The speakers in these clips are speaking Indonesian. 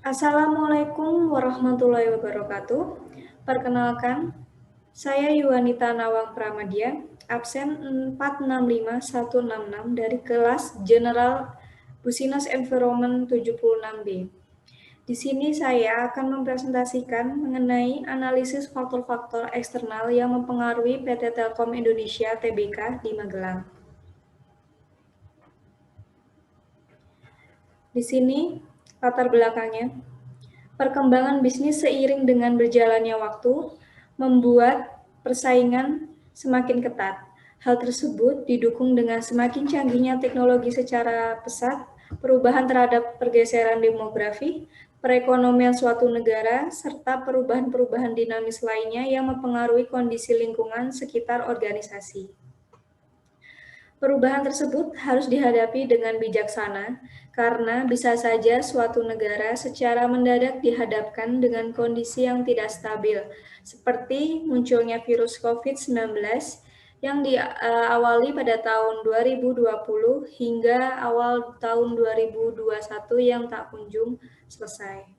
Assalamualaikum warahmatullahi wabarakatuh. Perkenalkan, saya Yuwanita Nawang Pramadya, absen 465166 dari kelas General Business Environment 76B. Di sini saya akan mempresentasikan mengenai analisis faktor-faktor eksternal yang mempengaruhi PT Telkom Indonesia Tbk di Magelang. Di sini latar belakangnya. Perkembangan bisnis seiring dengan berjalannya waktu membuat persaingan semakin ketat. Hal tersebut didukung dengan semakin canggihnya teknologi secara pesat, perubahan terhadap pergeseran demografi, perekonomian suatu negara, serta perubahan-perubahan dinamis lainnya yang mempengaruhi kondisi lingkungan sekitar organisasi. Perubahan tersebut harus dihadapi dengan bijaksana, karena bisa saja suatu negara secara mendadak dihadapkan dengan kondisi yang tidak stabil, seperti munculnya virus COVID-19 yang diawali pada tahun 2020 hingga awal tahun 2021 yang tak kunjung selesai.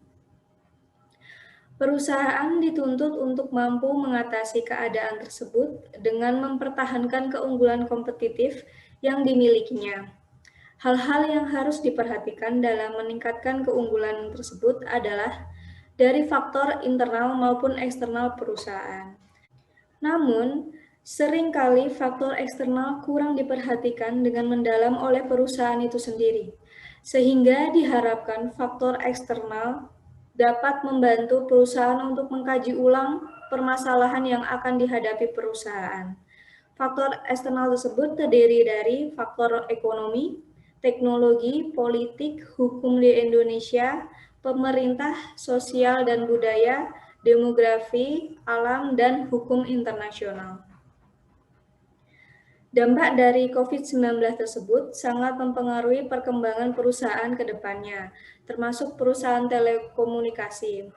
Perusahaan dituntut untuk mampu mengatasi keadaan tersebut dengan mempertahankan keunggulan kompetitif yang dimilikinya. Hal-hal yang harus diperhatikan dalam meningkatkan keunggulan tersebut adalah dari faktor internal maupun eksternal perusahaan. Namun, seringkali faktor eksternal kurang diperhatikan dengan mendalam oleh perusahaan itu sendiri, sehingga diharapkan faktor eksternal dapat membantu perusahaan untuk mengkaji ulang permasalahan yang akan dihadapi perusahaan. Faktor eksternal tersebut terdiri dari faktor ekonomi, teknologi, politik, hukum di Indonesia, pemerintah, sosial dan budaya, demografi, alam, dan hukum internasional. Dampak dari COVID-19 tersebut sangat mempengaruhi perkembangan perusahaan ke depannya, termasuk perusahaan telekomunikasi.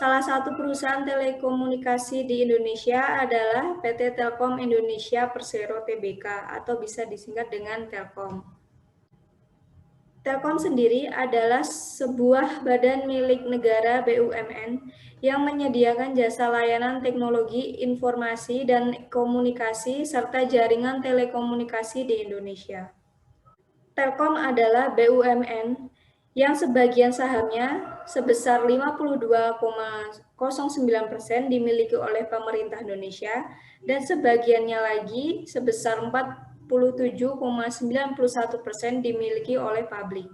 Salah satu perusahaan telekomunikasi di Indonesia adalah PT Telkom Indonesia Persero Tbk atau bisa disingkat dengan Telkom. Telkom sendiri adalah sebuah badan milik negara BUMN yang menyediakan jasa layanan teknologi, informasi, dan komunikasi serta jaringan telekomunikasi di Indonesia. Telkom adalah BUMN yang sebagian sahamnya sebesar 52,09% dimiliki oleh pemerintah Indonesia dan sebagiannya lagi sebesar 47,91% dimiliki oleh publik.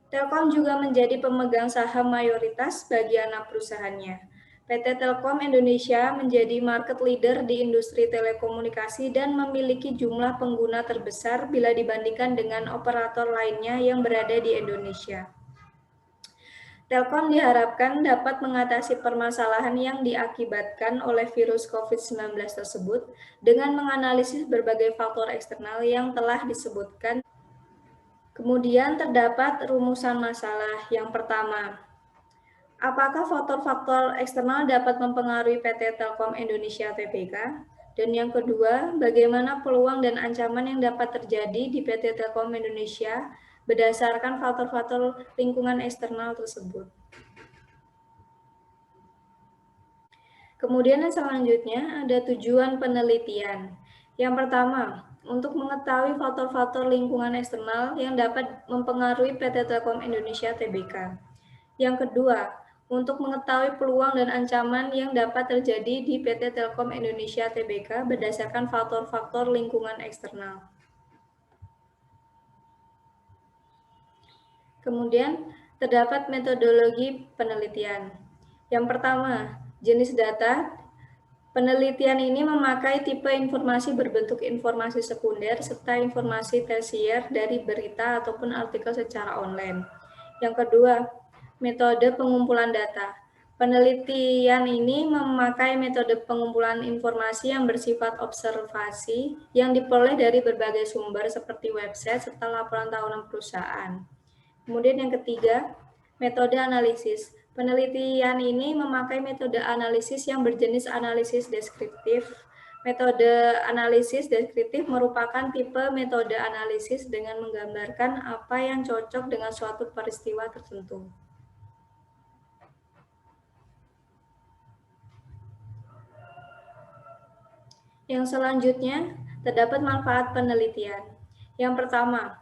Telkom juga menjadi pemegang saham mayoritas bagi anak perusahaannya. PT Telkom Indonesia menjadi market leader di industri telekomunikasi dan memiliki jumlah pengguna terbesar bila dibandingkan dengan operator lainnya yang berada di Indonesia. Telkom diharapkan dapat mengatasi permasalahan yang diakibatkan oleh virus COVID-19 tersebut dengan menganalisis berbagai faktor eksternal yang telah disebutkan. Kemudian terdapat rumusan masalah. Yang pertama, apakah faktor-faktor eksternal dapat mempengaruhi PT Telkom Indonesia Tbk? Dan yang kedua, bagaimana peluang dan ancaman yang dapat terjadi di PT Telkom Indonesia berdasarkan faktor-faktor lingkungan eksternal tersebut? Kemudian yang selanjutnya ada tujuan penelitian. Yang pertama, untuk mengetahui faktor-faktor lingkungan eksternal yang dapat mempengaruhi PT Telkom Indonesia Tbk. Yang kedua, untuk mengetahui peluang dan ancaman yang dapat terjadi di PT Telkom Indonesia Tbk berdasarkan faktor-faktor lingkungan eksternal. Kemudian, terdapat metodologi penelitian. Yang pertama, jenis data. Penelitian ini memakai tipe informasi berbentuk informasi sekunder serta informasi tersier dari berita ataupun artikel secara online. Yang kedua, metode pengumpulan data. Penelitian ini memakai metode pengumpulan informasi yang bersifat observasi yang diperoleh dari berbagai sumber seperti website serta laporan tahunan perusahaan. Kemudian yang ketiga, metode analisis. Penelitian ini memakai metode analisis yang berjenis analisis deskriptif. Metode analisis deskriptif merupakan tipe metode analisis dengan menggambarkan apa yang cocok dengan suatu peristiwa tertentu. Yang selanjutnya, terdapat manfaat penelitian. Yang pertama,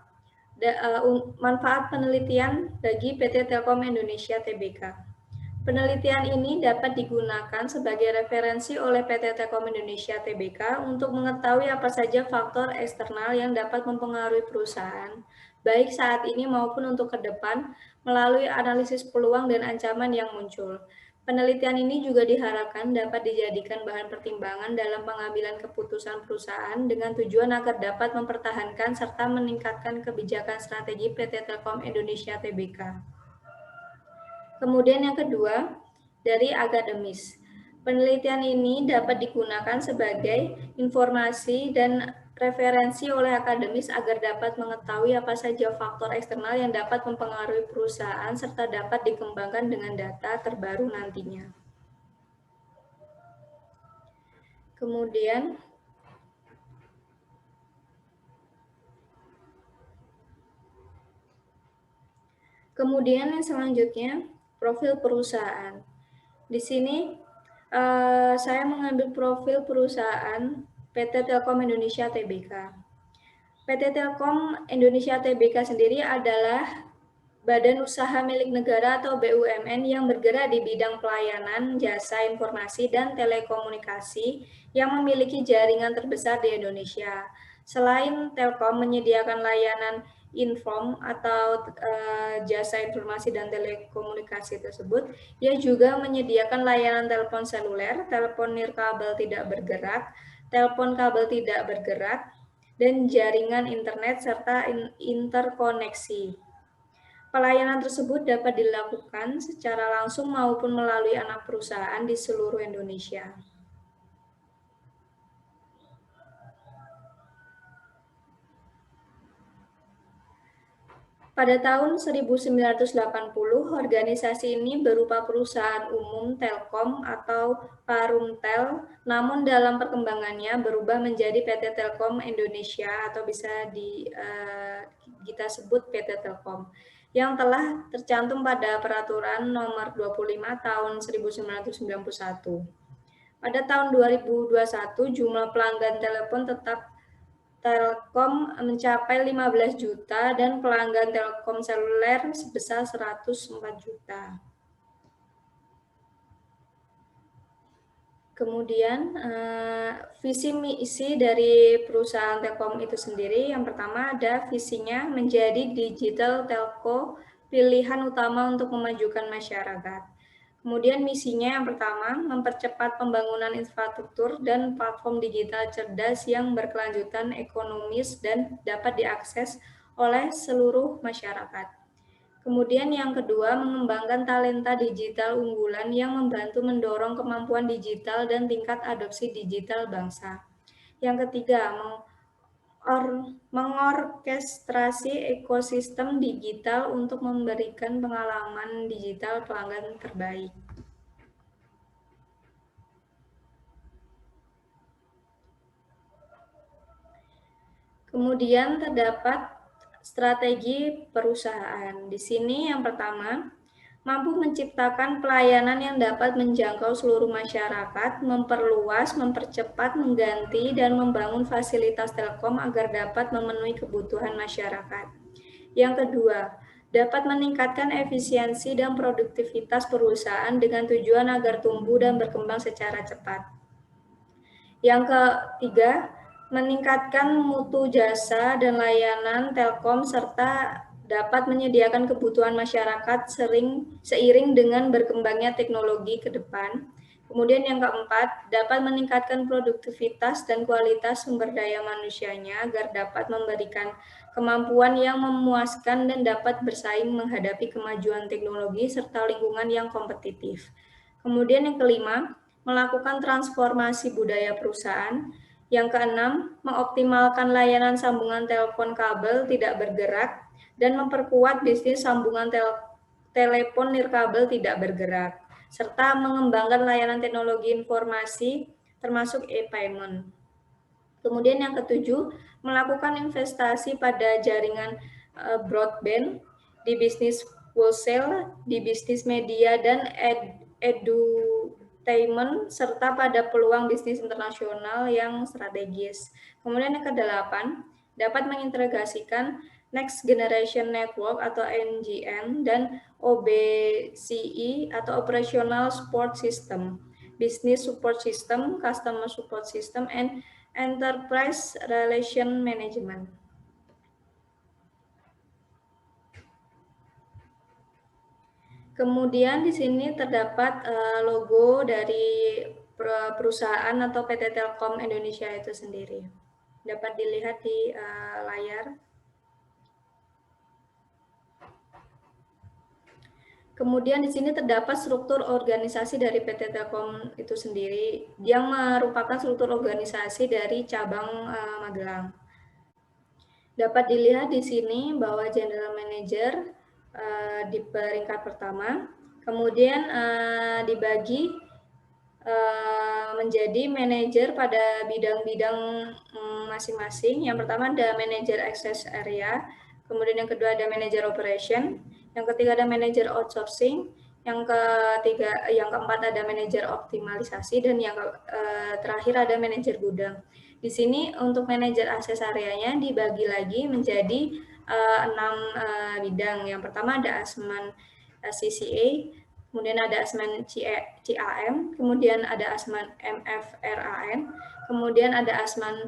manfaat penelitian bagi PT Telkom Indonesia Tbk. Penelitian ini dapat digunakan sebagai referensi oleh PT Telkom Indonesia Tbk untuk mengetahui apa saja faktor eksternal yang dapat mempengaruhi perusahaan, baik saat ini maupun untuk ke depan, melalui analisis peluang dan ancaman yang muncul. Penelitian ini juga diharapkan dapat dijadikan bahan pertimbangan dalam pengambilan keputusan perusahaan dengan tujuan agar dapat mempertahankan serta meningkatkan kebijakan strategi PT Telkom Indonesia Tbk. Kemudian yang kedua, dari akademis. Penelitian ini dapat digunakan sebagai informasi dan referensi oleh akademis agar dapat mengetahui apa saja faktor eksternal yang dapat mempengaruhi perusahaan serta dapat dikembangkan dengan data terbaru nantinya. Kemudian yang selanjutnya, profil perusahaan. Di sini saya mengambil profil perusahaan PT Telkom Indonesia Tbk. PT Telkom Indonesia Tbk sendiri adalah badan usaha milik negara atau BUMN yang bergerak di bidang pelayanan, jasa informasi, dan telekomunikasi yang memiliki jaringan terbesar di Indonesia. Selain Telkom menyediakan layanan Inform atau jasa informasi dan telekomunikasi tersebut, ia juga menyediakan layanan telepon seluler, telepon nirkabel tidak bergerak, telepon kabel tidak bergerak, dan jaringan internet serta interkoneksi. Pelayanan tersebut dapat dilakukan secara langsung maupun melalui anak perusahaan di seluruh Indonesia. Pada tahun 1980, organisasi ini berupa perusahaan umum Telkom atau Parumtel, namun dalam perkembangannya berubah menjadi PT Telkom Indonesia atau bisa kita sebut PT Telkom, yang telah tercantum pada Peraturan Nomor 25 Tahun 1991. Pada tahun 2021, jumlah pelanggan telepon tetap Telkom mencapai 15 juta dan pelanggan Telkom seluler sebesar 104 juta. Kemudian visi misi dari perusahaan Telkom itu sendiri, yang pertama ada visinya menjadi digital telco pilihan utama untuk memajukan masyarakat. Kemudian misinya yang pertama, mempercepat pembangunan infrastruktur dan platform digital cerdas yang berkelanjutan ekonomis dan dapat diakses oleh seluruh masyarakat. Kemudian yang kedua, mengembangkan talenta digital unggulan yang membantu mendorong kemampuan digital dan tingkat adopsi digital bangsa. Yang ketiga, mengorkestrasi ekosistem digital untuk memberikan pengalaman digital pelanggan terbaik. Kemudian terdapat strategi perusahaan. Di sini yang pertama, mampu menciptakan pelayanan yang dapat menjangkau seluruh masyarakat, memperluas, mempercepat, mengganti, dan membangun fasilitas Telkom agar dapat memenuhi kebutuhan masyarakat. Yang kedua, dapat meningkatkan efisiensi dan produktivitas perusahaan dengan tujuan agar tumbuh dan berkembang secara cepat. Yang ketiga, meningkatkan mutu jasa dan layanan Telkom serta dapat menyediakan kebutuhan masyarakat seiring dengan berkembangnya teknologi ke depan. Kemudian yang keempat, dapat meningkatkan produktivitas dan kualitas sumber daya manusianya agar dapat memberikan kemampuan yang memuaskan dan dapat bersaing menghadapi kemajuan teknologi serta lingkungan yang kompetitif. Kemudian yang kelima, melakukan transformasi budaya perusahaan. Yang keenam, mengoptimalkan layanan sambungan telepon kabel tidak bergerak dan memperkuat bisnis sambungan telepon nirkabel tidak bergerak, serta mengembangkan layanan teknologi informasi termasuk e-payment. Kemudian yang ketujuh, melakukan investasi pada jaringan broadband di bisnis wholesale, di bisnis media dan entertainment, serta pada peluang bisnis internasional yang strategis. Kemudian yang kedelapan, dapat mengintegrasikan Next Generation Network atau NGN dan OBCE atau Operational Support System, Business Support System, Customer Support System, and Enterprise Relation Management. Kemudian di sini terdapat logo dari perusahaan atau PT Telkom Indonesia itu sendiri. Dapat dilihat di layar. Kemudian di sini terdapat struktur organisasi dari PT Telkom itu sendiri yang merupakan struktur organisasi dari cabang Magelang. Dapat dilihat di sini bahwa General Manager di peringkat pertama, kemudian dibagi menjadi manajer pada bidang-bidang masing-masing. Yang pertama ada manajer access area, kemudian yang kedua ada manajer operation, yang ketiga ada manajer outsourcing, yang keempat ada manajer optimalisasi, dan yang terakhir ada manajer gudang. Di sini untuk manajer akses areanya dibagi lagi menjadi 6 bidang. Yang pertama ada Asman CCA, kemudian ada Asman CAM, kemudian ada Asman MFRAN, kemudian ada Asman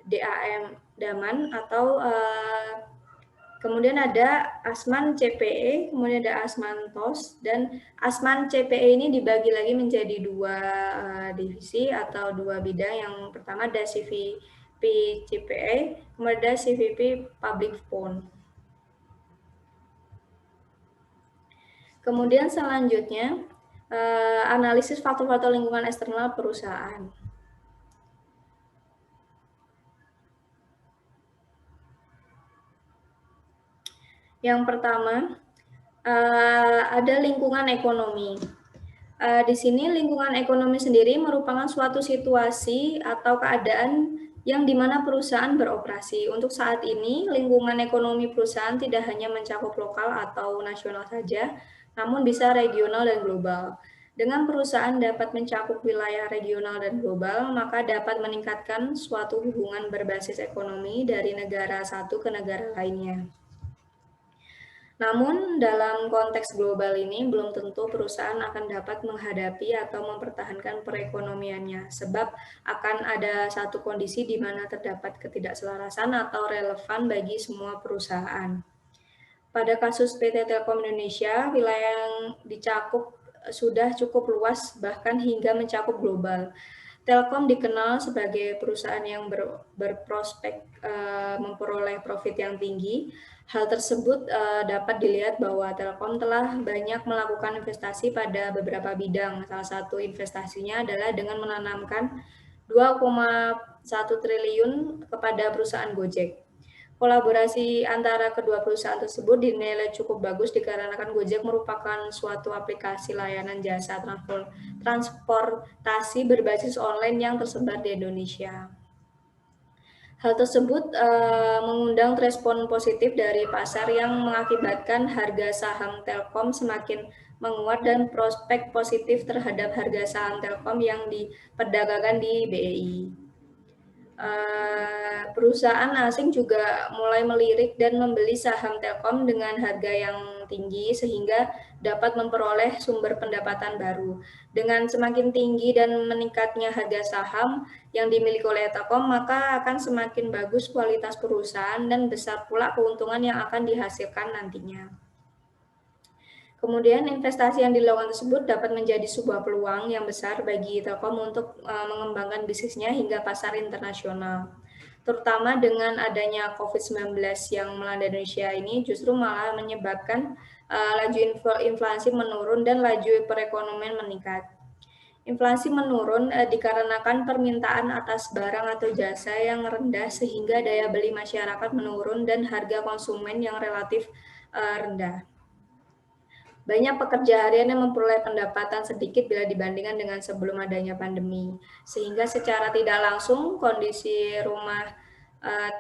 DAM Daman atau kemudian ada Asman CPE, kemudian ada Asman TOS, dan Asman CPE ini dibagi lagi menjadi 2 divisi atau 2 bidang. Yang pertama ada CVP CPE, kemudian ada CVP Public Phone. Kemudian selanjutnya, analisis faktor-faktor lingkungan eksternal perusahaan. Yang pertama, ada lingkungan ekonomi. Di sini lingkungan ekonomi sendiri merupakan suatu situasi atau keadaan yang dimana perusahaan beroperasi. Untuk saat ini, lingkungan ekonomi perusahaan tidak hanya mencakup lokal atau nasional saja, namun bisa regional dan global. Dengan perusahaan dapat mencakup wilayah regional dan global, maka dapat meningkatkan suatu hubungan berbasis ekonomi dari negara satu ke negara lainnya. Namun, dalam konteks global ini, belum tentu perusahaan akan dapat menghadapi atau mempertahankan perekonomiannya, sebab akan ada satu kondisi di mana terdapat ketidakselarasan atau relevan bagi semua perusahaan. Pada kasus PT Telkom Indonesia, wilayah yang dicakup sudah cukup luas, bahkan hingga mencakup global. Telkom dikenal sebagai perusahaan yang berprospek memperoleh profit yang tinggi. Hal tersebut dapat dilihat bahwa Telkom telah banyak melakukan investasi pada beberapa bidang. Salah satu investasinya adalah dengan menanamkan 2,1 triliun kepada perusahaan Gojek. Kolaborasi antara kedua perusahaan tersebut dinilai cukup bagus dikarenakan Gojek merupakan suatu aplikasi layanan jasa transportasi berbasis online yang tersebar di Indonesia. Hal tersebut mengundang respon positif dari pasar yang mengakibatkan harga saham Telkom semakin menguat dan prospek positif terhadap harga saham Telkom yang diperdagangkan di BEI. Perusahaan asing juga mulai melirik dan membeli saham Telkom dengan harga yang tinggi sehingga dapat memperoleh sumber pendapatan baru. Dengan semakin tinggi dan meningkatnya harga saham yang dimiliki oleh Telkom, maka akan semakin bagus kualitas perusahaan dan besar pula keuntungan yang akan dihasilkan nantinya. Kemudian investasi yang dilakukan tersebut dapat menjadi sebuah peluang yang besar bagi Telkom untuk mengembangkan bisnisnya hingga pasar internasional. Terutama dengan adanya COVID-19 yang melanda Indonesia ini justru malah menyebabkan laju inflasi menurun dan laju perekonomian meningkat. Inflasi menurun dikarenakan permintaan atas barang atau jasa yang rendah sehingga daya beli masyarakat menurun dan harga konsumen yang relatif rendah. Banyak pekerja harian yang memperoleh pendapatan sedikit bila dibandingkan dengan sebelum adanya pandemi, sehingga secara tidak langsung kondisi rumah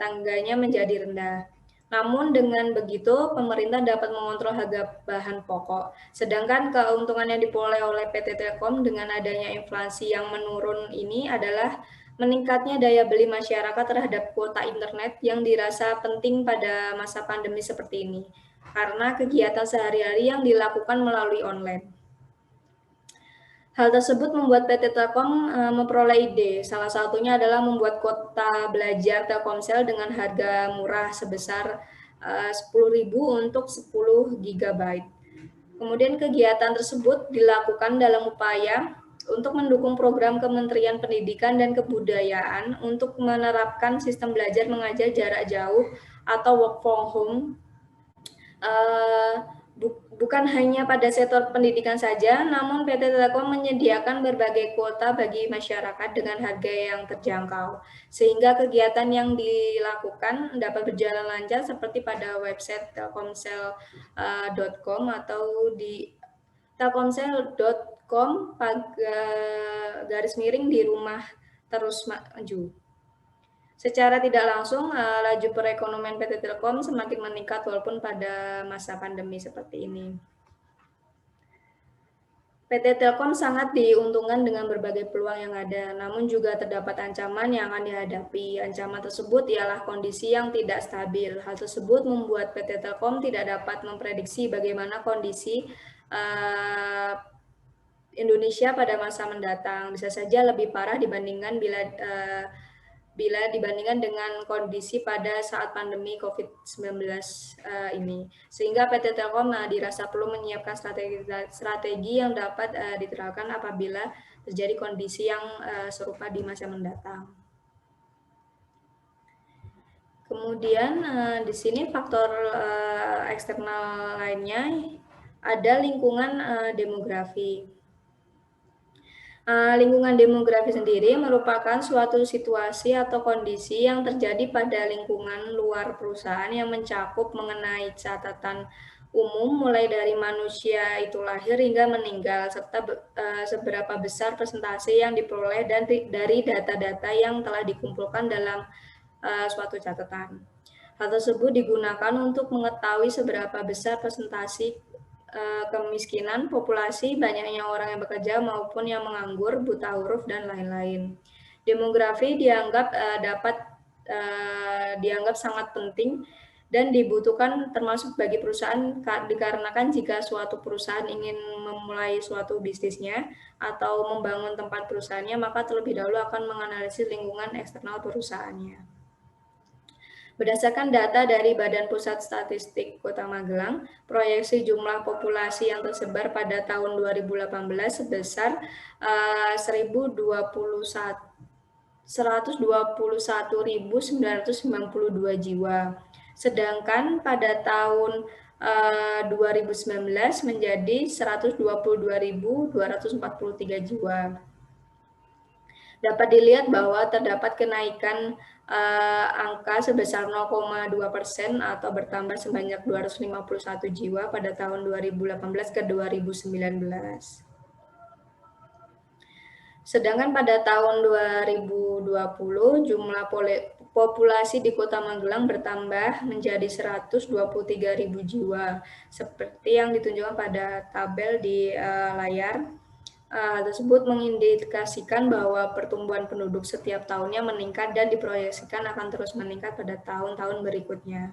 tangganya menjadi rendah. Namun dengan begitu, pemerintah dapat mengontrol harga bahan pokok. Sedangkan keuntungan yang diperoleh oleh PT Telkom dengan adanya inflasi yang menurun ini adalah meningkatnya daya beli masyarakat terhadap kuota internet yang dirasa penting pada masa pandemi seperti ini, karena kegiatan sehari-hari yang dilakukan melalui online. Hal tersebut membuat PT Telkom memperoleh ide. Salah satunya adalah membuat kuota belajar Telkomsel dengan harga murah sebesar 10.000 untuk 10 GB. Kemudian kegiatan tersebut dilakukan dalam upaya untuk mendukung program Kementerian Pendidikan dan Kebudayaan untuk menerapkan sistem belajar mengajar jarak jauh atau work from home, bukan hanya pada sektor pendidikan saja, namun PT Telkom menyediakan berbagai kuota bagi masyarakat dengan harga yang terjangkau, sehingga kegiatan yang dilakukan dapat berjalan lancar seperti pada website telkomsel.com atau di telkomsel.com / di rumah terus maju. Secara tidak langsung, laju perekonomian PT Telkom semakin meningkat walaupun pada masa pandemi seperti ini. PT Telkom sangat diuntungkan dengan berbagai peluang yang ada, namun juga terdapat ancaman yang akan dihadapi. Ancaman tersebut ialah kondisi yang tidak stabil. Hal tersebut membuat PT Telkom tidak dapat memprediksi bagaimana kondisi Indonesia pada masa mendatang. Bisa saja lebih parah dibandingkan bila dibandingkan dengan kondisi pada saat pandemi COVID-19 ini. Sehingga PT Telkom dirasa perlu menyiapkan strategi yang dapat diterapkan apabila terjadi kondisi yang serupa di masa mendatang. Kemudian di sini faktor eksternal lainnya ada lingkungan demografi. Lingkungan demografi sendiri merupakan suatu situasi atau kondisi yang terjadi pada lingkungan luar perusahaan yang mencakup mengenai catatan umum mulai dari manusia itu lahir hingga meninggal, serta seberapa besar persentase yang diperoleh dari data-data yang telah dikumpulkan dalam suatu catatan. Hal tersebut digunakan untuk mengetahui seberapa besar persentase kemiskinan, populasi, banyaknya orang yang bekerja maupun yang menganggur, buta huruf, dan lain-lain. Demografi dianggap dianggap sangat penting dan dibutuhkan termasuk bagi perusahaan dikarenakan jika suatu perusahaan ingin memulai suatu bisnisnya atau membangun tempat perusahaannya, maka terlebih dahulu akan menganalisis lingkungan eksternal perusahaannya. Berdasarkan data dari Badan Pusat Statistik Kota Magelang, proyeksi jumlah populasi yang tersebar pada tahun 2018 sebesar 121.992 jiwa. Sedangkan pada tahun 2019 menjadi 122.243 jiwa. Dapat dilihat bahwa terdapat kenaikan angka sebesar 0,2% atau bertambah sebanyak 251 jiwa pada tahun 2018 ke 2019. Sedangkan pada tahun 2020 jumlah populasi di Kota Magelang bertambah menjadi 123.000 jiwa, seperti yang ditunjukkan pada tabel di layar. Tersebut mengindikasikan bahwa pertumbuhan penduduk setiap tahunnya meningkat dan diproyeksikan akan terus meningkat pada tahun-tahun berikutnya.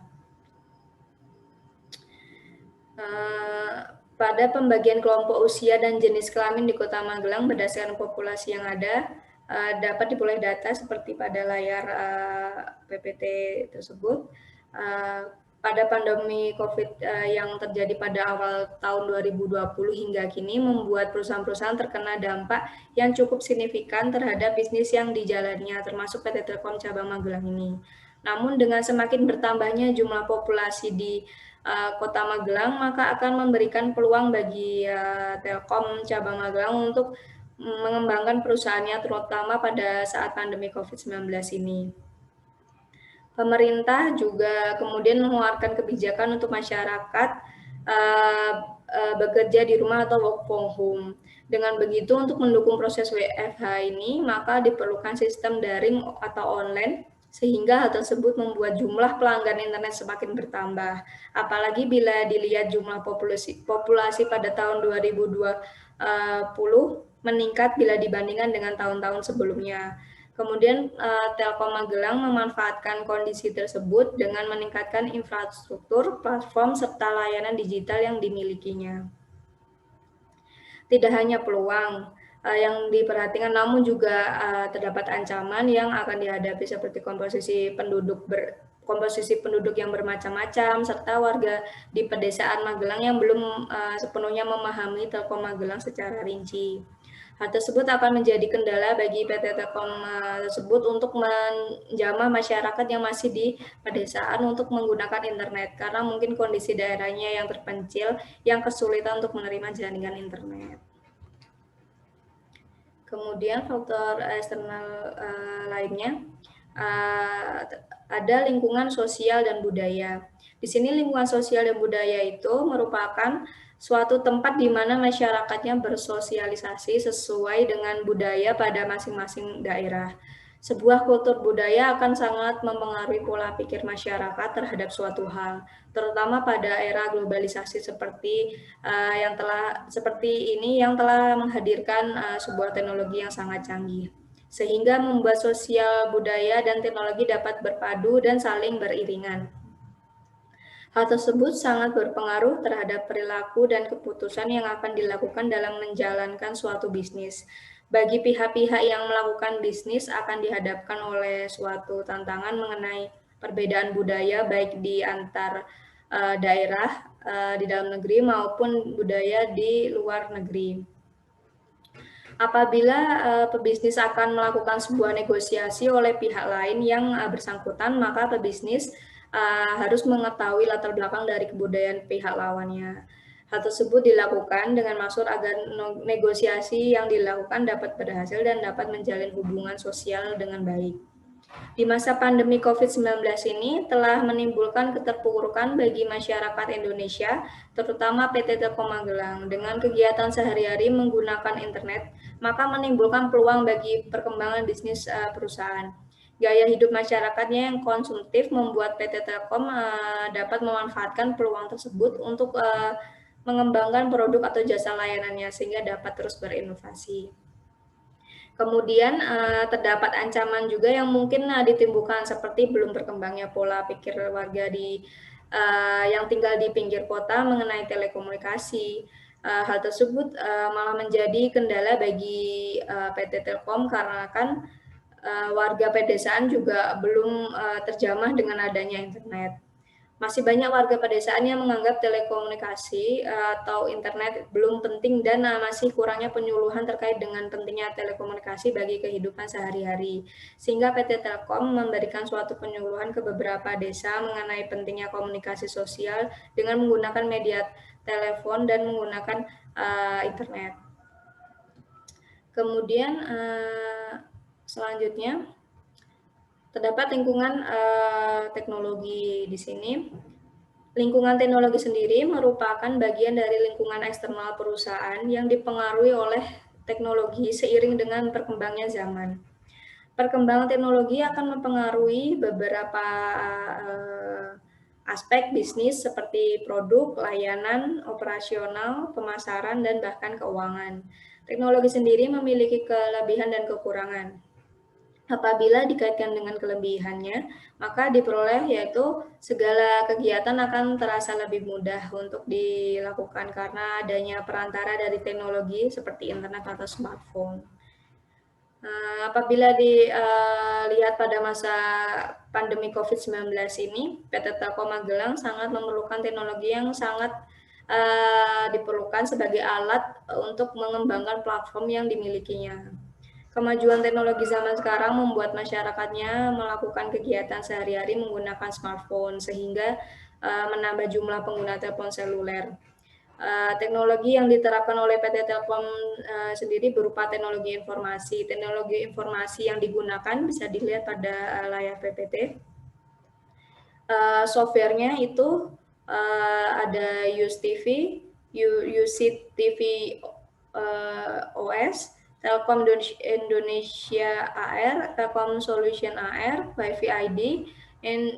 Pada pembagian kelompok usia dan jenis kelamin di Kota Magelang berdasarkan populasi yang ada, dapat diperoleh data seperti pada layar PPT tersebut. Pada pandemi COVID yang terjadi pada awal tahun 2020 hingga kini membuat perusahaan-perusahaan terkena dampak yang cukup signifikan terhadap bisnis yang dijalannya, termasuk PT Telkom Cabang Magelang ini. Namun dengan semakin bertambahnya jumlah populasi di Kota Magelang, maka akan memberikan peluang bagi Telkom Cabang Magelang untuk mengembangkan perusahaannya, terutama pada saat pandemi COVID-19 ini. Pemerintah juga kemudian mengeluarkan kebijakan untuk masyarakat bekerja di rumah atau work from home. Dengan begitu, untuk mendukung proses WFH ini, maka diperlukan sistem daring atau online sehingga hal tersebut membuat jumlah pelanggan internet semakin bertambah. Apalagi bila dilihat jumlah populasi pada tahun 2020 meningkat bila dibandingkan dengan tahun-tahun sebelumnya. Kemudian Telkom Magelang memanfaatkan kondisi tersebut dengan meningkatkan infrastruktur, platform, serta layanan digital yang dimilikinya. Tidak hanya peluang yang diperhatikan, namun juga terdapat ancaman yang akan dihadapi seperti komposisi penduduk yang bermacam-macam, serta warga di pedesaan Magelang yang belum sepenuhnya memahami Telkom Magelang secara rinci. Hal tersebut akan menjadi kendala bagi PT Telkom tersebut untuk menjamah masyarakat yang masih di pedesaan untuk menggunakan internet, karena mungkin kondisi daerahnya yang terpencil yang kesulitan untuk menerima jaringan internet. Kemudian faktor eksternal lainnya ada lingkungan sosial dan budaya. Di sini lingkungan sosial dan budaya itu merupakan suatu tempat di mana masyarakatnya bersosialisasi sesuai dengan budaya pada masing-masing daerah. Sebuah kultur budaya akan sangat mempengaruhi pola pikir masyarakat terhadap suatu hal, terutama pada era globalisasi seperti ini yang telah menghadirkan sebuah teknologi yang sangat canggih, sehingga membuat sosial budaya dan teknologi dapat berpadu dan saling beriringan. Hal tersebut sangat berpengaruh terhadap perilaku dan keputusan yang akan dilakukan dalam menjalankan suatu bisnis. Bagi pihak-pihak yang melakukan bisnis akan dihadapkan oleh suatu tantangan mengenai perbedaan budaya baik di antar daerah di dalam negeri maupun budaya di luar negeri. Apabila pebisnis akan melakukan sebuah negosiasi oleh pihak lain yang bersangkutan, maka pebisnis harus mengetahui latar belakang dari kebudayaan pihak lawannya. Hal tersebut dilakukan dengan maksud agar negosiasi yang dilakukan dapat berhasil dan dapat menjalin hubungan sosial dengan baik. Di masa pandemi COVID-19 ini telah menimbulkan keterpurukan bagi masyarakat Indonesia, terutama PT Telkom Magelang. Dengan kegiatan sehari-hari menggunakan internet, maka menimbulkan peluang bagi perkembangan bisnis perusahaan. Gaya hidup masyarakatnya yang konsumtif membuat PT Telkom dapat memanfaatkan peluang tersebut untuk mengembangkan produk atau jasa layanannya sehingga dapat terus berinovasi. Kemudian terdapat ancaman juga yang mungkin ditimbulkan seperti belum berkembangnya pola pikir warga yang tinggal di pinggir kota mengenai telekomunikasi. Hal tersebut malah menjadi kendala bagi PT Telkom karena kan warga pedesaan juga belum terjamah dengan adanya internet. Masih banyak warga pedesaan yang menganggap telekomunikasi atau internet belum penting dan masih kurangnya penyuluhan terkait dengan pentingnya telekomunikasi bagi kehidupan sehari-hari. Sehingga PT Telkom memberikan suatu penyuluhan ke beberapa desa mengenai pentingnya komunikasi sosial dengan menggunakan media telepon dan menggunakan internet. Kemudian selanjutnya terdapat lingkungan teknologi di sini. Lingkungan teknologi sendiri merupakan bagian dari lingkungan eksternal perusahaan yang dipengaruhi oleh teknologi seiring dengan perkembangannya zaman. Perkembangan teknologi akan mempengaruhi beberapa aspek bisnis seperti produk, layanan, operasional, pemasaran, dan bahkan keuangan. Teknologi sendiri memiliki kelebihan dan kekurangan. Apabila dikaitkan dengan kelebihannya, maka diperoleh yaitu segala kegiatan akan terasa lebih mudah untuk dilakukan karena adanya perantara dari teknologi seperti internet atau smartphone. Apabila dilihat pada masa pandemi COVID-19 ini, PT Telkom Magelang sangat memerlukan teknologi yang sangat diperlukan sebagai alat untuk mengembangkan platform yang dimilikinya. Kemajuan teknologi zaman sekarang membuat masyarakatnya melakukan kegiatan sehari-hari menggunakan smartphone sehingga menambah jumlah pengguna telepon seluler. Teknologi yang diterapkan oleh PT Telkom sendiri berupa teknologi informasi. Teknologi informasi yang digunakan bisa dilihat pada layar PPT. Softwarenya itu ada UCTV OS, Telkom Indonesia AR, Telkom Solution AR, WiFi ID,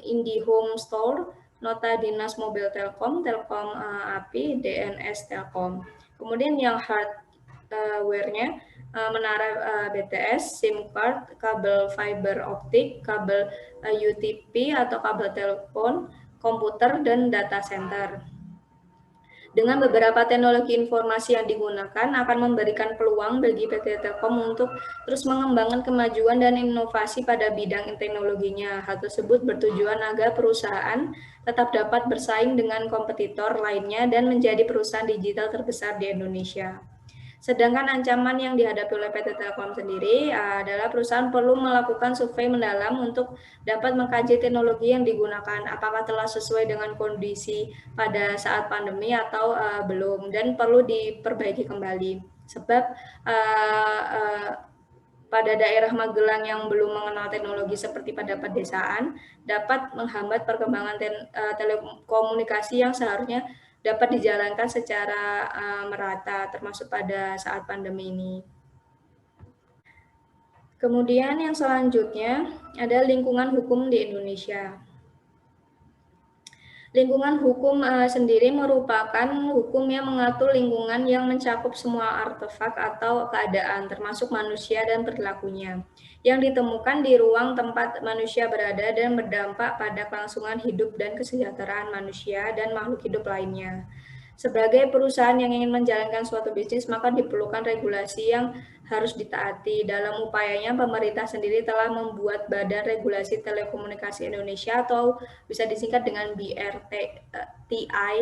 IndiHome Store, Nota Dinas Mobil Telkom, Telkom API, DNS Telkom. Kemudian yang hardware-nya menara BTS, SIM card, kabel fiber optik, kabel UTP atau kabel telepon, komputer, dan data center. Dengan beberapa teknologi informasi yang digunakan akan memberikan peluang bagi PT Telkom untuk terus mengembangkan kemajuan dan inovasi pada bidang teknologinya. Hal tersebut bertujuan agar perusahaan tetap dapat bersaing dengan kompetitor lainnya dan menjadi perusahaan digital terbesar di Indonesia. Sedangkan ancaman yang dihadapi oleh PT Telkom sendiri adalah perusahaan perlu melakukan survei mendalam untuk dapat mengkaji teknologi yang digunakan, apakah telah sesuai dengan kondisi pada saat pandemi atau belum, dan perlu diperbaiki kembali. Sebab pada daerah Magelang yang belum mengenal teknologi seperti pada pedesaan dapat menghambat perkembangan telekomunikasi yang seharusnya dapat dijalankan secara merata, termasuk pada saat pandemi ini. Kemudian yang selanjutnya ada lingkungan hukum di Indonesia. Lingkungan hukum sendiri merupakan hukum yang mengatur lingkungan yang mencakup semua artefak atau keadaan, termasuk manusia dan perilakunya, yang ditemukan di ruang tempat manusia berada dan berdampak pada kelangsungan hidup dan kesejahteraan manusia dan makhluk hidup lainnya. Sebagai perusahaan yang ingin menjalankan suatu bisnis, maka diperlukan regulasi yang harus ditaati. Dalam upayanya, pemerintah sendiri telah membuat Badan Regulasi Telekomunikasi Indonesia atau bisa disingkat dengan BRTI.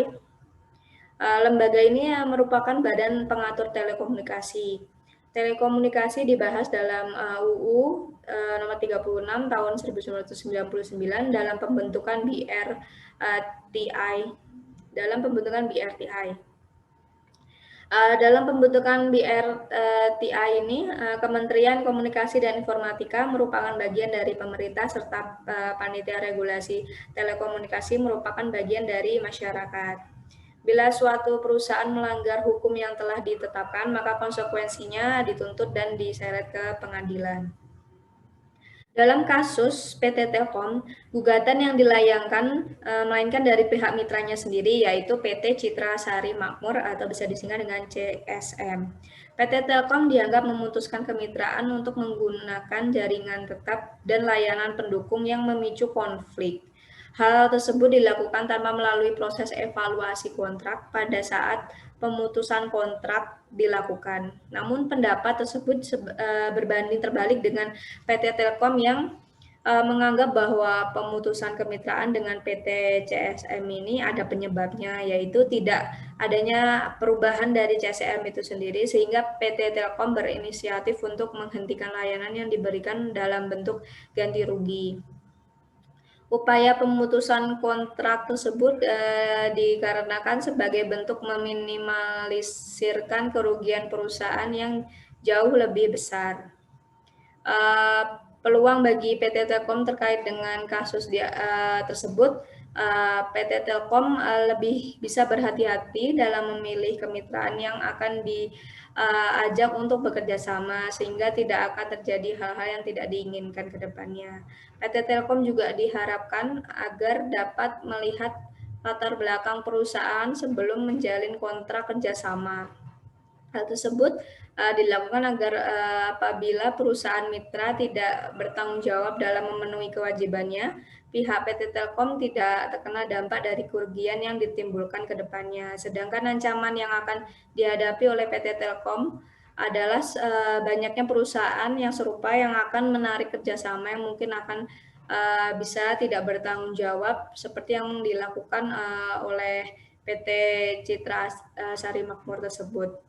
Lembaga ini merupakan badan pengatur telekomunikasi. Telekomunikasi dibahas dalam UU nomor 36 tahun 1999 dalam pembentukan BRTI. Dalam pembentukan BRTI ini, Kementerian Komunikasi dan Informatika merupakan bagian dari pemerintah serta Panitia Regulasi Telekomunikasi merupakan bagian dari masyarakat. Bila suatu perusahaan melanggar hukum yang telah ditetapkan, maka konsekuensinya dituntut dan diseret ke pengadilan. Dalam kasus PT Telkom, gugatan yang dilayangkan melainkan dari pihak mitranya sendiri, yaitu PT Citra Sari Makmur atau bisa disingkat dengan CSM. PT Telkom dianggap memutuskan kemitraan untuk menggunakan jaringan tetap dan layanan pendukung yang memicu konflik. Hal tersebut dilakukan tanpa melalui proses evaluasi kontrak pada saat pemutusan kontrak dilakukan. Namun pendapat tersebut berbanding terbalik dengan PT Telkom yang menganggap bahwa pemutusan kemitraan dengan PT CSM ini ada penyebabnya, yaitu tidak adanya perubahan dari CSM itu sendiri sehingga PT Telkom berinisiatif untuk menghentikan layanan yang diberikan dalam bentuk ganti rugi. Upaya pemutusan kontrak tersebut dikarenakan sebagai bentuk meminimalisirkan kerugian perusahaan yang jauh lebih besar. Peluang bagi PT Telkom terkait dengan kasus tersebut, PT Telkom lebih bisa berhati-hati dalam memilih kemitraan yang akan diajak untuk bekerja sama sehingga tidak akan terjadi hal-hal yang tidak diinginkan ke depannya. PT Telkom juga diharapkan agar dapat melihat latar belakang perusahaan sebelum menjalin kontrak kerjasama. Hal tersebut dilakukan agar apabila perusahaan mitra tidak bertanggung jawab dalam memenuhi kewajibannya, pihak PT Telkom tidak terkena dampak dari kerugian yang ditimbulkan ke depannya. Sedangkan ancaman yang akan dihadapi oleh PT Telkom adalah banyaknya perusahaan yang serupa yang akan menarik kerjasama yang mungkin akan bisa tidak bertanggung jawab seperti yang dilakukan oleh PT Citra Sari Makmur tersebut.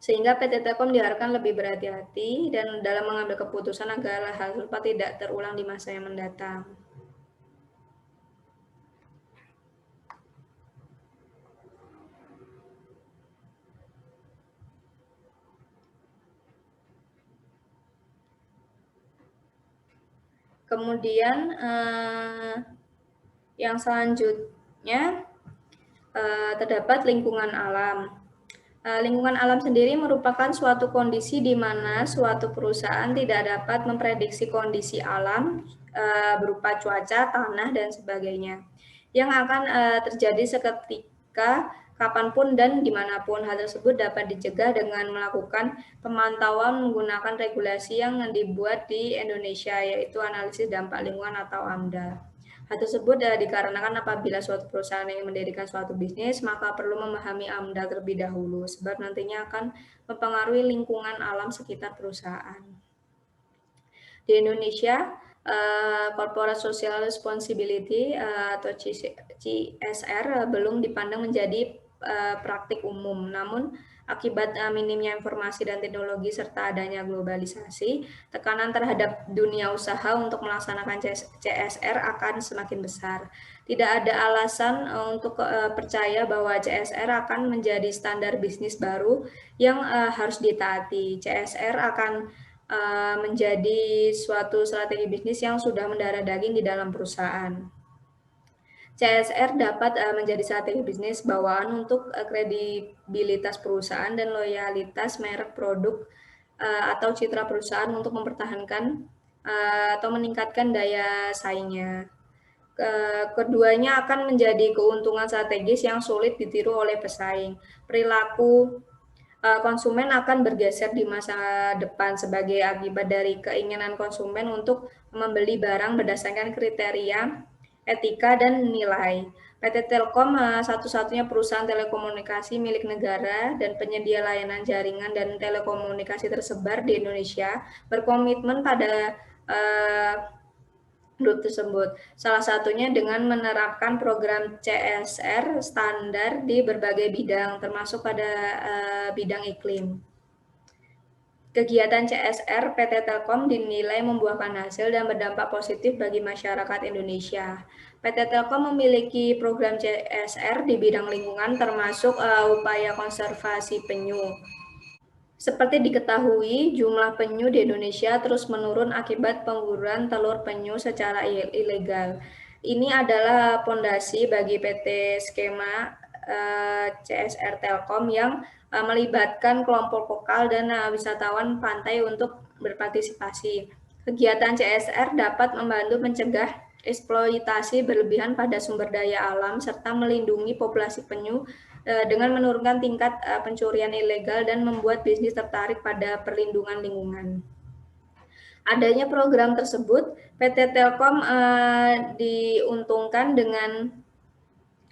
Sehingga PT Telkom diharapkan lebih berhati-hati dan dalam mengambil keputusan agar hal serupa tidak terulang di masa yang mendatang. Kemudian yang selanjutnya terdapat lingkungan alam. Lingkungan alam sendiri merupakan suatu kondisi di mana suatu perusahaan tidak dapat memprediksi kondisi alam berupa cuaca, tanah, dan sebagainya yang akan terjadi seketika, kapanpun, dan dimanapun. Hal tersebut dapat dicegah dengan melakukan pemantauan menggunakan regulasi yang dibuat di Indonesia, yaitu analisis dampak lingkungan atau AMDA. Hal tersebut dikarenakan apabila suatu perusahaan yang mendirikan suatu bisnis, maka perlu memahami AMDA terlebih dahulu, sebab nantinya akan mempengaruhi lingkungan alam sekitar perusahaan. Di Indonesia, Corporate Social Responsibility atau CSR belum dipandang menjadi praktik umum. Namun, akibat minimnya informasi dan teknologi serta adanya globalisasi, tekanan terhadap dunia usaha untuk melaksanakan CSR akan semakin besar. Tidak ada alasan untuk percaya bahwa CSR akan menjadi standar bisnis baru yang harus ditaati. CSR akan menjadi suatu strategi bisnis yang sudah mendarah daging di dalam perusahaan. CSR dapat menjadi strategi bisnis bawaan untuk kredibilitas perusahaan dan loyalitas merek produk atau citra perusahaan untuk mempertahankan atau meningkatkan daya saingnya. Keduanya akan menjadi keuntungan strategis yang sulit ditiru oleh pesaing. Perilaku konsumen akan bergeser di masa depan sebagai akibat dari keinginan konsumen untuk membeli barang berdasarkan kriteria etika dan nilai. PT Telkom satu-satunya perusahaan telekomunikasi milik negara dan penyedia layanan jaringan dan telekomunikasi tersebar di Indonesia berkomitmen pada grup tersebut. Salah satunya dengan menerapkan program CSR standar di berbagai bidang, termasuk pada bidang iklim. Kegiatan CSR PT Telkom dinilai membuahkan hasil dan berdampak positif bagi masyarakat Indonesia. PT Telkom memiliki program CSR di bidang lingkungan termasuk upaya konservasi penyu. Seperti diketahui, jumlah penyu di Indonesia terus menurun akibat pemburuan telur penyu secara ilegal. Ini adalah fondasi bagi PT Skema CSR Telkom yang melibatkan kelompok lokal dan wisatawan pantai untuk berpartisipasi. Kegiatan CSR dapat membantu mencegah eksploitasi berlebihan pada sumber daya alam serta melindungi populasi penyu dengan menurunkan tingkat pencurian ilegal dan membuat bisnis tertarik pada perlindungan lingkungan. Adanya program tersebut, PT Telkom diuntungkan dengan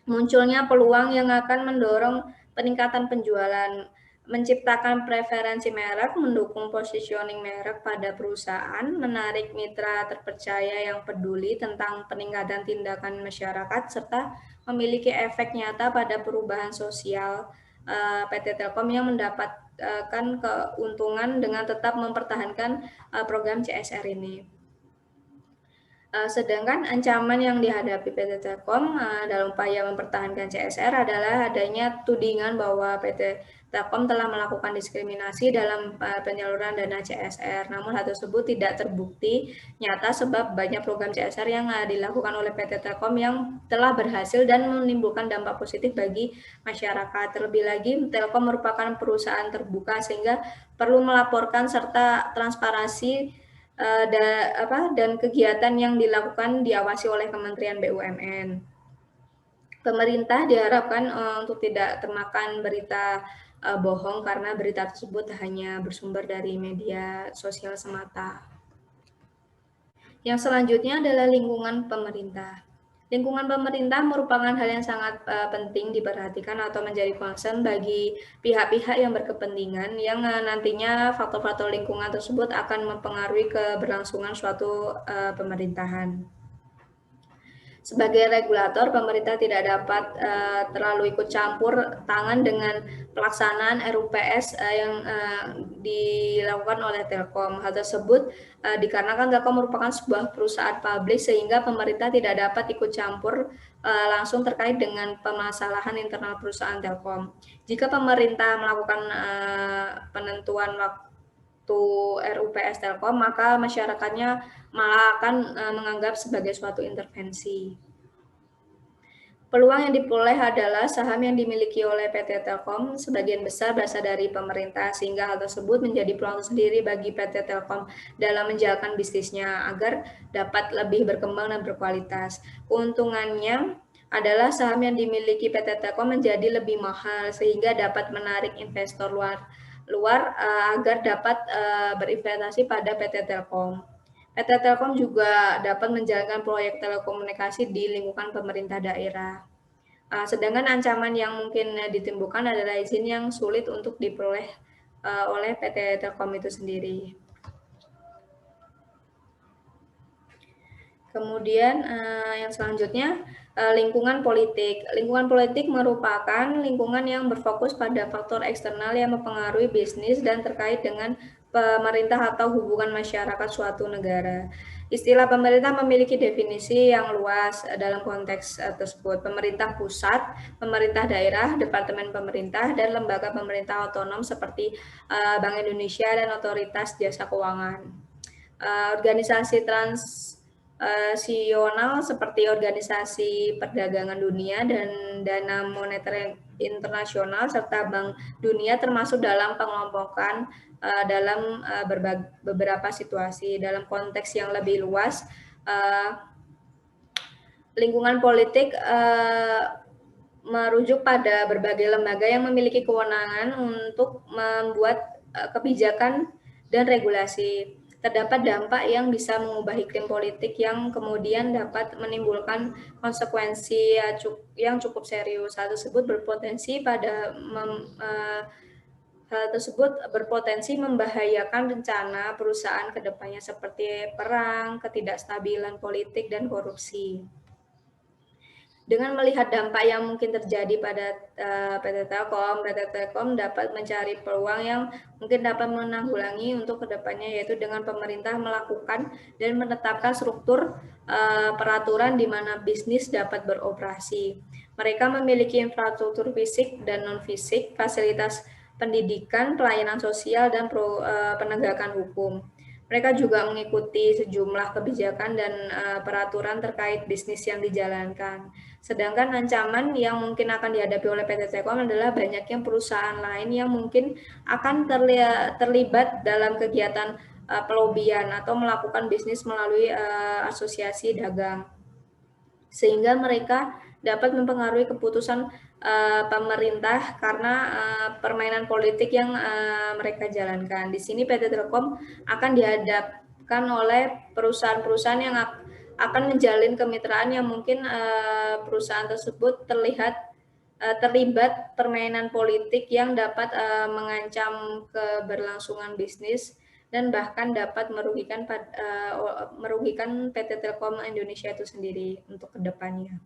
munculnya peluang yang akan mendorong peningkatan penjualan, menciptakan preferensi merek, mendukung positioning merek pada perusahaan, menarik mitra terpercaya yang peduli tentang peningkatan tindakan masyarakat, serta memiliki efek nyata pada perubahan sosial. PT Telkom yang mendapatkan keuntungan dengan tetap mempertahankan program CSR ini. Sedangkan ancaman yang dihadapi PT Telkom dalam upaya mempertahankan CSR adalah adanya tudingan bahwa PT Telkom telah melakukan diskriminasi dalam penyaluran dana CSR. Namun hal tersebut tidak terbukti nyata sebab banyak program CSR yang dilakukan oleh PT Telkom yang telah berhasil dan menimbulkan dampak positif bagi masyarakat. Terlebih lagi, Telkom merupakan perusahaan terbuka sehingga perlu melaporkan serta transparansi dan kegiatan yang dilakukan diawasi oleh Kementerian BUMN. Pemerintah diharapkan untuk tidak termakan berita bohong karena berita tersebut hanya bersumber dari media sosial semata. Yang selanjutnya adalah lingkungan pemerintah. Lingkungan pemerintah merupakan hal yang sangat penting diperhatikan atau menjadi concern bagi pihak-pihak yang berkepentingan yang nantinya faktor-faktor lingkungan tersebut akan mempengaruhi keberlangsungan suatu pemerintahan. Sebagai regulator, pemerintah tidak dapat terlalu ikut campur tangan dengan pelaksanaan RUPS yang dilakukan oleh Telkom. Hal tersebut dikarenakan Telkom merupakan sebuah perusahaan publik sehingga pemerintah tidak dapat ikut campur langsung terkait dengan permasalahan internal perusahaan Telkom. Jika pemerintah melakukan penentuan waktu RUPS Telkom, maka masyarakatnya malah akan menganggap sebagai suatu intervensi. Peluang yang diperoleh adalah saham yang dimiliki oleh PT Telkom sebagian besar berasal dari pemerintah, sehingga hal tersebut menjadi peluang tersendiri bagi PT Telkom dalam menjalankan bisnisnya agar dapat lebih berkembang dan berkualitas. Keuntungannya adalah saham yang dimiliki PT Telkom menjadi lebih mahal sehingga dapat menarik investor luar agar dapat berinvestasi pada PT Telkom. PT Telkom juga dapat menjalankan proyek telekomunikasi di lingkungan pemerintah daerah. Sedangkan ancaman yang mungkin ditimbulkan adalah izin yang sulit untuk diperoleh oleh PT Telkom itu sendiri. Kemudian yang selanjutnya lingkungan politik. Lingkungan politik merupakan lingkungan yang berfokus pada faktor eksternal yang mempengaruhi bisnis dan terkait dengan pemerintah atau hubungan masyarakat suatu negara. Istilah pemerintah memiliki definisi yang luas dalam konteks tersebut. Pemerintah pusat, pemerintah daerah, departemen pemerintah, dan lembaga pemerintah otonom seperti Bank Indonesia dan Otoritas Jasa Keuangan. Organisasi transnasional seperti Organisasi Perdagangan Dunia dan Dana Moneter Internasional serta Bank Dunia termasuk dalam pengelompokan dalam beberapa situasi. Dalam konteks yang lebih luas, lingkungan politik merujuk pada berbagai lembaga yang memiliki kewenangan untuk membuat kebijakan dan regulasi. Terdapat dampak yang bisa mengubah iklim politik yang kemudian dapat menimbulkan konsekuensi yang cukup serius. Hal tersebut berpotensi membahayakan rencana perusahaan ke depannya seperti perang, ketidakstabilan politik, dan korupsi. Dengan melihat dampak yang mungkin terjadi pada PT Telkom dapat mencari peluang yang mungkin dapat menanggulangi untuk kedepannya, yaitu dengan pemerintah melakukan dan menetapkan struktur peraturan di mana bisnis dapat beroperasi. Mereka memiliki infrastruktur fisik dan non-fisik, fasilitas pendidikan, pelayanan sosial, dan penegakan hukum. Mereka juga mengikuti sejumlah kebijakan dan peraturan terkait bisnis yang dijalankan. Sedangkan ancaman yang mungkin akan dihadapi oleh PT Telkom adalah banyaknya perusahaan lain yang mungkin akan terlibat dalam kegiatan pelobian atau melakukan bisnis melalui asosiasi dagang, sehingga mereka dapat mempengaruhi keputusan pemerintah karena permainan politik yang mereka jalankan. Di sini PT Telkom akan dihadapkan oleh perusahaan-perusahaan yang akan menjalin kemitraan yang mungkin perusahaan tersebut terlibat permainan politik yang dapat mengancam keberlangsungan bisnis dan bahkan dapat merugikan PT Telkom Indonesia itu sendiri untuk kedepannya.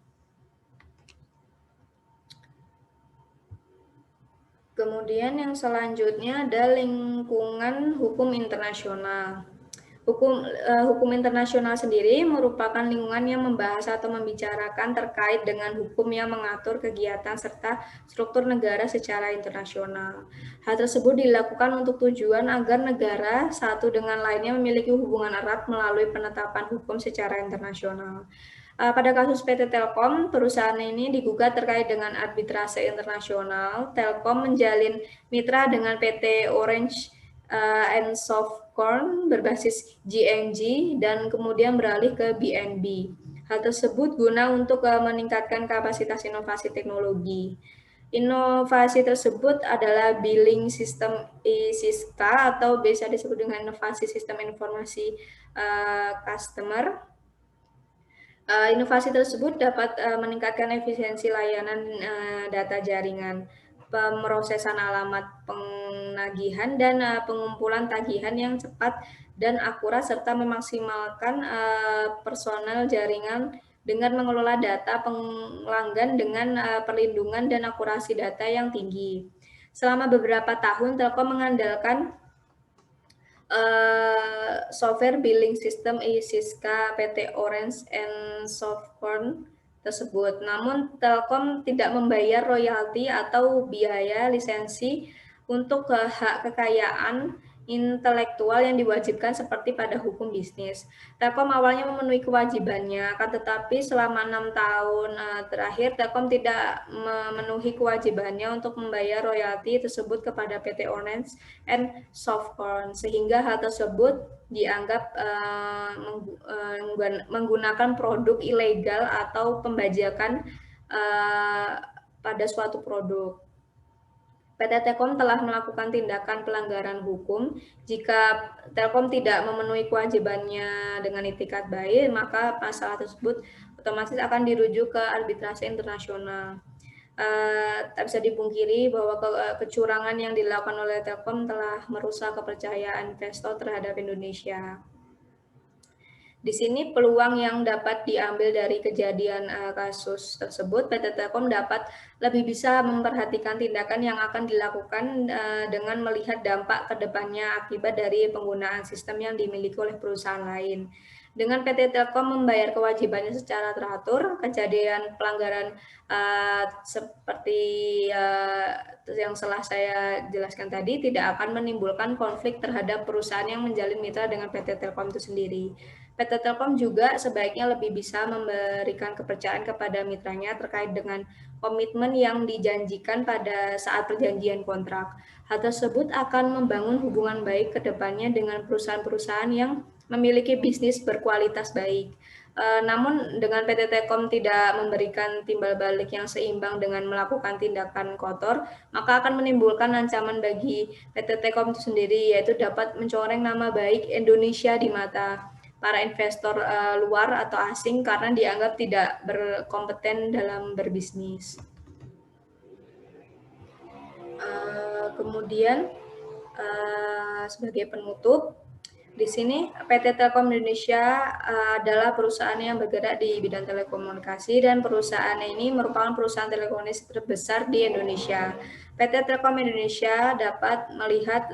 Kemudian yang selanjutnya ada lingkungan hukum internasional. Hukum internasional sendiri merupakan lingkungan yang membahas atau membicarakan terkait dengan hukum yang mengatur kegiatan serta struktur negara secara internasional. Hal tersebut dilakukan untuk tujuan agar negara satu dengan lainnya memiliki hubungan erat melalui penetapan hukum secara internasional. Pada kasus PT Telkom, perusahaan ini digugat terkait dengan arbitrase internasional. Telkom menjalin mitra dengan PT Orange and Softcorn berbasis GNG dan kemudian beralih ke BNB. Hal tersebut guna untuk meningkatkan kapasitas inovasi teknologi. Inovasi tersebut adalah billing system ISISCA atau biasa disebut dengan inovasi sistem informasi customer. Inovasi tersebut dapat meningkatkan efisiensi layanan data jaringan, pemrosesan alamat penagihan, dan pengumpulan tagihan yang cepat dan akurat, serta memaksimalkan personel jaringan dengan mengelola data pelanggan dengan perlindungan dan akurasi data yang tinggi. Selama beberapa tahun, Telkom mengandalkan software billing system ISISCA PT Orange and Softcorn tersebut. Namun Telkom tidak membayar royalti atau biaya lisensi untuk hak kekayaan intelektual yang diwajibkan seperti pada hukum bisnis. Telkom awalnya memenuhi kewajibannya, akan tetapi selama 6 tahun terakhir Telkom tidak memenuhi kewajibannya untuk membayar royalti tersebut kepada PT Orange and Softcorn, sehingga hal tersebut dianggap menggunakan produk ilegal atau pembajakan pada suatu produk. PT Telkom telah melakukan tindakan pelanggaran hukum. Jika Telkom tidak memenuhi kewajibannya dengan itikat baik, maka masalah tersebut otomatis akan dirujuk ke arbitrase internasional. Tak bisa dipungkiri bahwa kecurangan yang dilakukan oleh Telkom telah merusak kepercayaan investor terhadap Indonesia. Di sini peluang yang dapat diambil dari kejadian kasus tersebut, PT Telkom dapat lebih bisa memperhatikan tindakan yang akan dilakukan dengan melihat dampak ke depannya akibat dari penggunaan sistem yang dimiliki oleh perusahaan lain. Dengan PT Telkom membayar kewajibannya secara teratur, kejadian pelanggaran seperti yang telah saya jelaskan tadi tidak akan menimbulkan konflik terhadap perusahaan yang menjalin mitra dengan PT Telkom itu sendiri. PT Telkom juga sebaiknya lebih bisa memberikan kepercayaan kepada mitranya terkait dengan komitmen yang dijanjikan pada saat perjanjian kontrak. Hal tersebut akan membangun hubungan baik ke depannya dengan perusahaan-perusahaan yang memiliki bisnis berkualitas baik. Namun dengan PT Telkom tidak memberikan timbal balik yang seimbang dengan melakukan tindakan kotor, maka akan menimbulkan ancaman bagi PT Telkom itu sendiri, yaitu dapat mencoreng nama baik Indonesia di mata para investor luar atau asing karena dianggap tidak berkompeten dalam berbisnis. Kemudian sebagai penutup, di sini PT Telkom Indonesia adalah perusahaan yang bergerak di bidang telekomunikasi dan perusahaan ini merupakan perusahaan telekomunikasi terbesar di Indonesia. PT Telkom Indonesia dapat melihat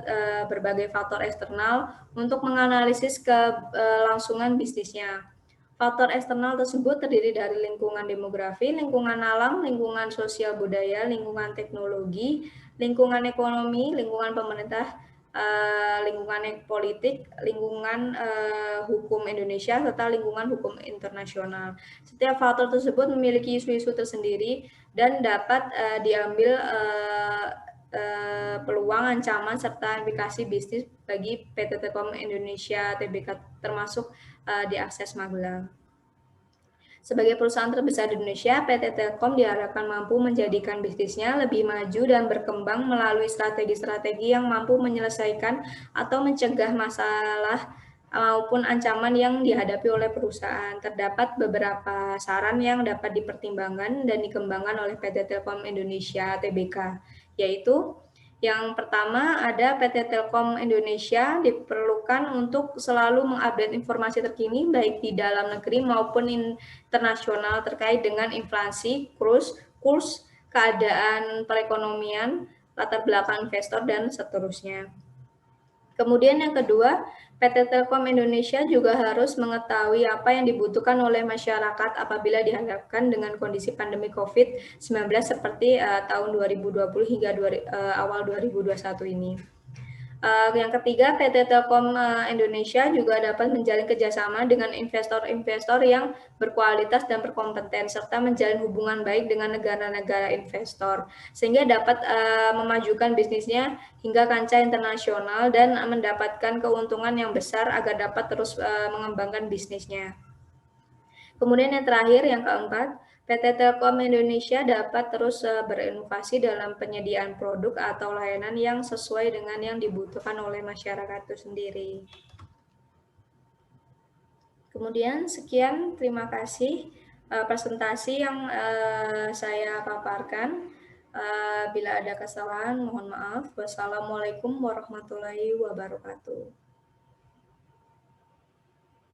berbagai faktor eksternal untuk menganalisis kelangsungan bisnisnya. Faktor eksternal tersebut terdiri dari lingkungan demografi, lingkungan alam, lingkungan sosial budaya, lingkungan teknologi, lingkungan ekonomi, lingkungan pemerintah, lingkungan politik, lingkungan hukum Indonesia, serta lingkungan hukum internasional. Setiap faktor tersebut memiliki isu-isu tersendiri dan dapat diambil peluang, ancaman, serta implikasi bisnis bagi PT Telkom Indonesia Tbk, termasuk di Akses Magelang. Sebagai perusahaan terbesar di Indonesia, PT Telkom diharapkan mampu menjadikan bisnisnya lebih maju dan berkembang melalui strategi-strategi yang mampu menyelesaikan atau mencegah masalah maupun ancaman yang dihadapi oleh perusahaan. Terdapat beberapa saran yang dapat dipertimbangkan dan dikembangkan oleh PT Telkom Indonesia Tbk, yaitu yang pertama ada PT Telkom Indonesia diperlukan untuk selalu mengupdate informasi terkini baik di dalam negeri maupun internasional terkait dengan inflasi, kurs, keadaan perekonomian, latar belakang investor, dan seterusnya. Kemudian yang kedua, PT Telkom Indonesia juga harus mengetahui apa yang dibutuhkan oleh masyarakat apabila dihadapkan dengan kondisi pandemi COVID-19 seperti tahun 2020 hingga awal 2021 ini. Yang ketiga, PT Telkom Indonesia juga dapat menjalin kerjasama dengan investor-investor yang berkualitas dan berkompeten, serta menjalin hubungan baik dengan negara-negara investor, sehingga dapat memajukan bisnisnya hingga kancah internasional dan mendapatkan keuntungan yang besar agar dapat terus mengembangkan bisnisnya. Kemudian yang terakhir, yang keempat, PT Telkom Indonesia dapat terus berinovasi dalam penyediaan produk atau layanan yang sesuai dengan yang dibutuhkan oleh masyarakat itu sendiri. Kemudian sekian, terima kasih presentasi yang saya paparkan. Bila ada kesalahan, mohon maaf. Wassalamualaikum warahmatullahi wabarakatuh.